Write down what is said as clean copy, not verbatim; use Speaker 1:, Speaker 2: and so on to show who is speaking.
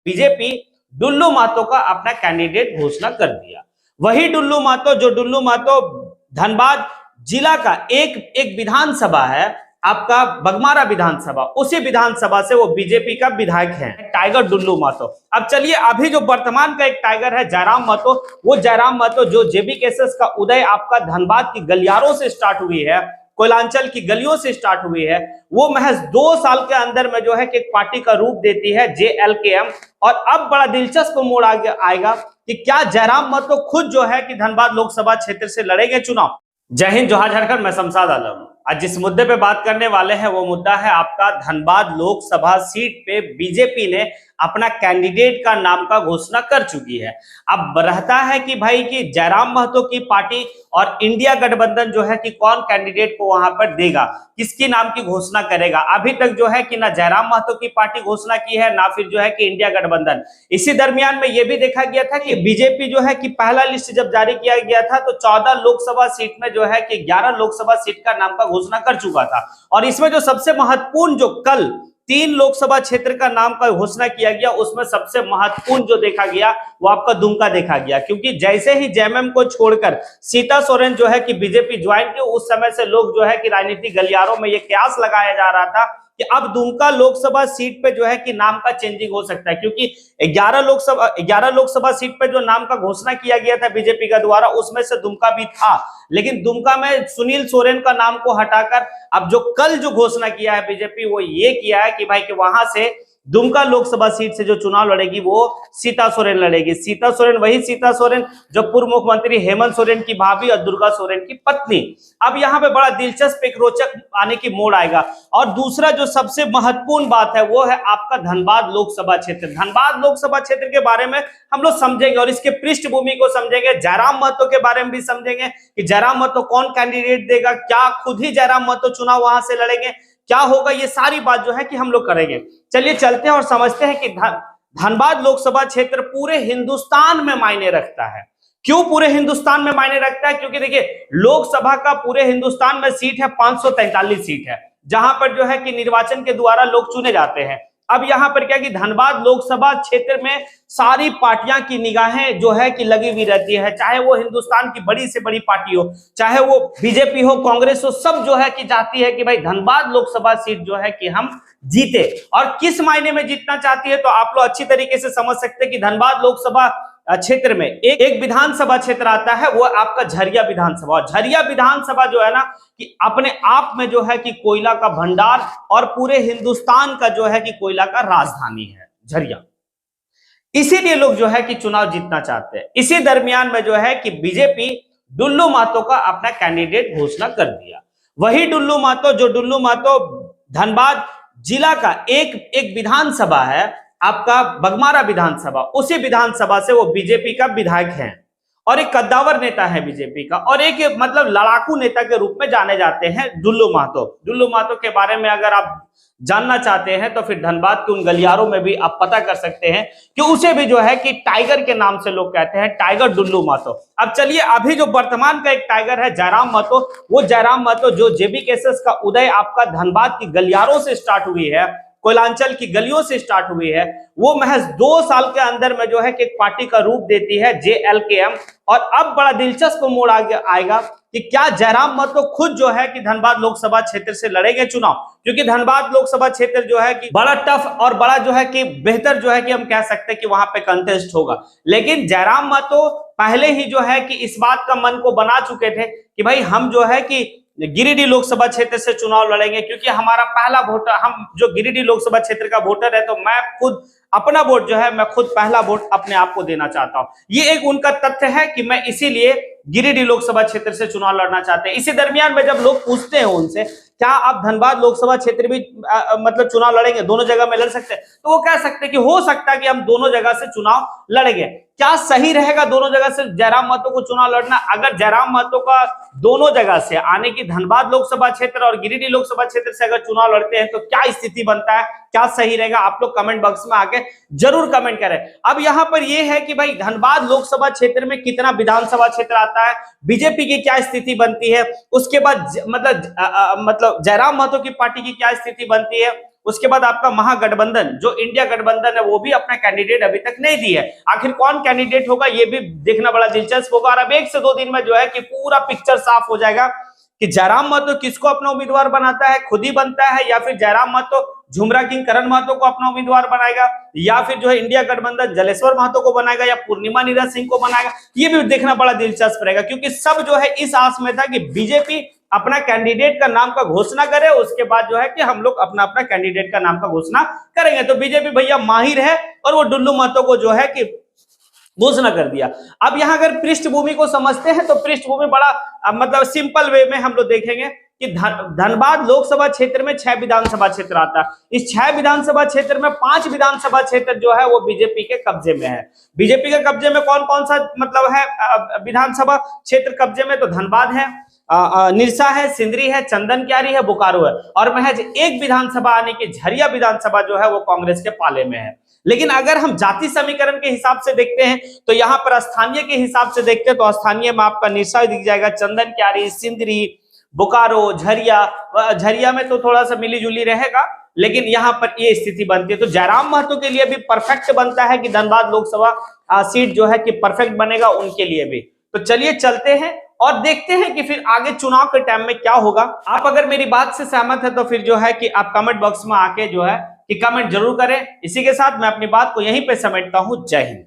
Speaker 1: BJP Dullu Mahato का अपना candidate घोषणा कर दिया। वही डुल्लू महतो जो डुल्लू महतो धनबाद जिला का एक विधानसभा है, आपका बघमारा विधानसभा, उसी विधानसभा से वो बीजेपी का विधायक है टाइगर डुल्लू महतो। अब चलिए, अभी जो वर्तमान का एक टाइगर है जयराम महतो, वो जयराम महतो जो जेबी केसेस का उदय आपका धनबाद की गलियारों से स्टार्ट हुई है, कोयलांचल की गलियों से स्टार्ट हुई है, वो महज 2 साल के अंदर में जो है कि एक पार्टी का रूप देती है JLKM। और अब बड़ा दिलचस्प मोड़ आएगा कि क्या जयराम महतो खुद जो है कि धनबाद लोकसभा क्षेत्र से लड़ेंगे चुनाव। जय हिंद, जोहार झारखंड, मैं शमशाद आलम। आज जिस मुद्दे पे बात करने वाले हैं वो मुद्दा है आपका धनबाद लोकसभा सीट पे बीजेपी ने अपना कैंडिडेट का नाम का घोषणा कर चुकी है। अब रहता है कि भाई कि जयराम महतो की पार्टी और इंडिया गठबंधन जो है कि कौन कैंडिडेट को वहां पर देगा, किसकी नाम की घोषणा करेगा। अभी तक जो है कि ना जयराम महतो की पार्टी घोषणा की है, ना फिर जो है कि इंडिया गठबंधन। इसी दरमियान में यह भी देखा गया था कि बीजेपी जो है कि पहला लिस्ट जब जारी किया गया था तो 14 लोकसभा सीट में जो है कि 11 लोकसभा सीट का नाम का घोषणा कर चुका था। और इसमें जो सबसे महत्वपूर्ण, जो कल 3 लोकसभा क्षेत्र का नाम का घोषणा किया गया, उसमें सबसे महत्वपूर्ण जो देखा गया वो आपका दुमका देखा गया। क्योंकि जैसे ही जेएमएम को छोड़कर सीता सोरेन जो है कि बीजेपी ज्वाइन की, उस समय से लोग जो है कि राजनीतिक गलियारों में ये कयास लगाया जा रहा था कि अब दुमका लोकसभा सीट पे जो है कि नाम का चेंजिंग हो सकता है। क्योंकि 11 लोकसभा सीट पे जो नाम का घोषणा किया गया था बीजेपी का द्वारा, उसमें से दुमका भी था, लेकिन दुमका में सुनील सोरेन का नाम को हटाकर अब जो कल जो घोषणा किया है बीजेपी, वो ये किया है कि भाई कि वहां से दुमका लोकसभा सीट से जो चुनाव लड़ेगी वो सीता सोरेन लड़ेगी। सीता सोरेन वही सीता सोरेन जो पूर्व मुख्यमंत्री हेमंत सोरेन की भाभी और दुर्गा सोरेन की पत्नी। अब यहाँ पे बड़ा दिलचस्प एक रोचक आने की मोड़ आएगा। और दूसरा जो सबसे महत्वपूर्ण बात है वो है आपका धनबाद लोकसभा क्षेत्र। धनबाद लोकसभा क्षेत्र के बारे में हम लोग समझेंगे और इसके पृष्ठभूमि को समझेंगे, जयराम महतो के बारे में भी समझेंगे कि जयराम महतो कौन कैंडिडेट देगा, क्या खुद ही जयराम महतो चुनाव वहां से लड़ेंगे, क्या होगा, ये सारी बात जो है कि हम लोग करेंगे। चलिए चलते हैं और समझते हैं कि धनबाद लोकसभा क्षेत्र पूरे हिंदुस्तान में मायने रखता है। क्यों पूरे हिंदुस्तान में मायने रखता है? क्योंकि देखिए, लोकसभा का पूरे हिंदुस्तान में सीट है 543 सीट है, जहां पर जो है कि निर्वाचन के द्वारा लोग चुने जाते हैं। अब यहां पर क्या कि धनबाद लोकसभा क्षेत्र में सारी पार्टियां की निगाहें जो है कि लगी हुई रहती है, चाहे वो हिंदुस्तान की बड़ी से बड़ी पार्टी हो, चाहे वो बीजेपी हो, कांग्रेस हो, सब जो है कि चाहती है कि भाई धनबाद लोकसभा सीट जो है कि हम जीते। और किस मायने में जीतना चाहती है तो आप लोग अच्छी तरीके से समझ सकते हैं कि धनबाद लोकसभा क्षेत्र में एक विधानसभा क्षेत्र आता है, वो आपका झरिया विधानसभा। और झरिया विधानसभा जो है ना कि अपने आप में जो है कि कोयला का भंडार और पूरे हिंदुस्तान का जो है कि कोयला का राजधानी है झरिया, इसीलिए लोग जो है कि चुनाव जीतना चाहते हैं। इसी दरमियान में जो है कि बीजेपी डुल्लू महतो का अपना कैंडिडेट घोषणा कर दिया। वही डुल्लू महतो जो डुल्लू महतो धनबाद जिला का एक विधानसभा है, आपका बघमारा विधानसभा, उसी विधानसभा से वो बीजेपी का विधायक है और एक कद्दावर नेता है बीजेपी का, और एक मतलब लड़ाकू नेता के रूप में जाने जाते हैं डुल्लू महतो। डुल्लू महतो के बारे में अगर आप जानना चाहते हैं तो फिर धनबाद के उन गलियारों में भी आप पता कर सकते हैं कि उसे भी जो है कि टाइगर के नाम से लोग कहते हैं, टाइगर डुल्लू महतो। अब चलिए, अभी जो वर्तमान का एक टाइगर है जयराम महतो, वो जयराम महतो जो जेबी केसेस का उदय आपका धनबाद की गलियारों से स्टार्ट हुई है, कोयलांचल की गलियों से स्टार्ट हुई है, वो महज 2 साल के अंदर में जो है कि एक पार्टी का रूप देती है JLKM। और अब बड़ा दिलचस्प मोड़ आएगा कि क्या जयराम महतो खुद जो है कि धनबाद लोकसभा क्षेत्र से लड़ेंगे चुनाव। क्योंकि धनबाद लोकसभा क्षेत्र जो है कि बड़ा टफ और बड़ा जो है कि बेहतर जो है कि हम कह सकते हैं कि वहां पे कंटेस्ट होगा। लेकिन जयराम महतो पहले ही जो है कि इस बात का मन को बना चुके थे कि भाई हम जो है कि गिरिडीह लोकसभा क्षेत्र से चुनाव लड़ेंगे, क्योंकि हमारा पहला वोटर, हम जो गिरिडीह लोकसभा क्षेत्र का वोटर है, तो मैं खुद अपना वोट जो है, मैं खुद पहला वोट अपने आप को देना चाहता हूं। ये एक उनका तथ्य है कि मैं इसीलिए गिरिडीह लोकसभा क्षेत्र से चुनाव लड़ना चाहते हैं। इसी दरमियान में जब लोग पूछते हैं उनसे क्या आप धनबाद लोकसभा क्षेत्र भी मतलब चुनाव लड़ेंगे, दोनों जगह में लड़ सकते हैं, तो वो कह सकते हैं कि हो सकता है कि हम दोनों जगह से चुनाव लड़ेंगे। क्या सही रहेगा दोनों जगह से जयराम महतो को चुनाव लड़ना? अगर जयराम महतो का दोनों जगह से आने की धनबाद लोकसभा क्षेत्र और गिरिडीह लोकसभा क्षेत्र से अगर चुनाव लड़ते हैं तो क्या स्थिति बनता है, क्या सही रहेगा, आप लोग कमेंट बॉक्स में आके जरूर कमेंट करें। अब यहाँ पर यह है कि भाई धनबाद लोकसभा क्षेत्र में कितना विधानसभा क्षेत्र आता है, बीजेपी की क्या स्थिति बनती है, उसके बाद मतलब जयराम महतो की पार्टी की क्या स्थिति बनती है, उसके बाद आपका महागठबंधन जो इंडिया गठबंधन है वो भी अपना कैंडिडेट अभी तक नहीं दी है। आखिर कौन कैंडिडेट होगा ये भी देखना बड़ा दिलचस्प होगा। और अब 1 से 2 दिन में जो है कि पूरा पिक्चर साफ हो जाएगा कि जयराम महतो किसको अपना उम्मीदवार बनाता है, खुद ही बनता है, या फिर जयराम महतो झुमरा किंग करण महतो को अपना उम्मीदवार बनाएगा, या फिर जो है इंडिया गठबंधन जलेश्वर महतो को बनाएगा या पूर्णिमा नीरज सिंह को बनाएगा। ये भी देखना बड़ा दिलचस्प रहेगा, क्योंकि सब जो है इस आस में था कि बीजेपी अपना कैंडिडेट का नाम का घोषणा करे, उसके बाद जो है कि हम लोग अपना अपना कैंडिडेट का नाम का घोषणा करेंगे। तो बीजेपी भैया माहिर है और वो डुल्लू महतो को जो है कि घोषणा कर दिया। अब यहां अगर पृष्ठभूमि को समझते हैं तो पृष्ठभूमि बड़ा मतलब सिंपल वे में हम लोग देखेंगे कि धनबाद लोकसभा क्षेत्र में 6 विधानसभा क्षेत्र आता है। इस 6 विधानसभा क्षेत्र में 5 विधानसभा क्षेत्र जो है वो बीजेपी के कब्जे में है। बीजेपी के कब्जे में कौन कौन सा मतलब है विधानसभा क्षेत्र कब्जे में? तो धनबाद है, निरसा है, सिंदरी है, चंदन क्यारी है, बोकारो है, और महज एक विधानसभा आने की झरिया विधानसभा जो है वो कांग्रेस के पाले में है। लेकिन अगर हम जाति समीकरण के हिसाब से देखते हैं तो यहाँ पर स्थानीय के हिसाब से देखते हैं तो स्थानीय में आपका निरसा दिख जाएगा, चंदन क्यारी, सिंदरी, बोकारो, झरिया में तो थोड़ा सा मिली जुली रहेगा, लेकिन यहाँ पर ये स्थिति बनती है। तो जयराम महतो के लिए भी परफेक्ट बनता है कि धनबाद लोकसभा सीट जो है कि परफेक्ट बनेगा उनके लिए भी। तो चलिए चलते हैं और देखते हैं कि फिर आगे चुनाव के टाइम में क्या होगा। आप अगर मेरी बात से सहमत है तो फिर जो है कि आप कमेंट बॉक्स में आके जो है कि कमेंट जरूर करें। इसी के साथ मैं अपनी बात को यहीं पे समेटता हूं। जय हिंद।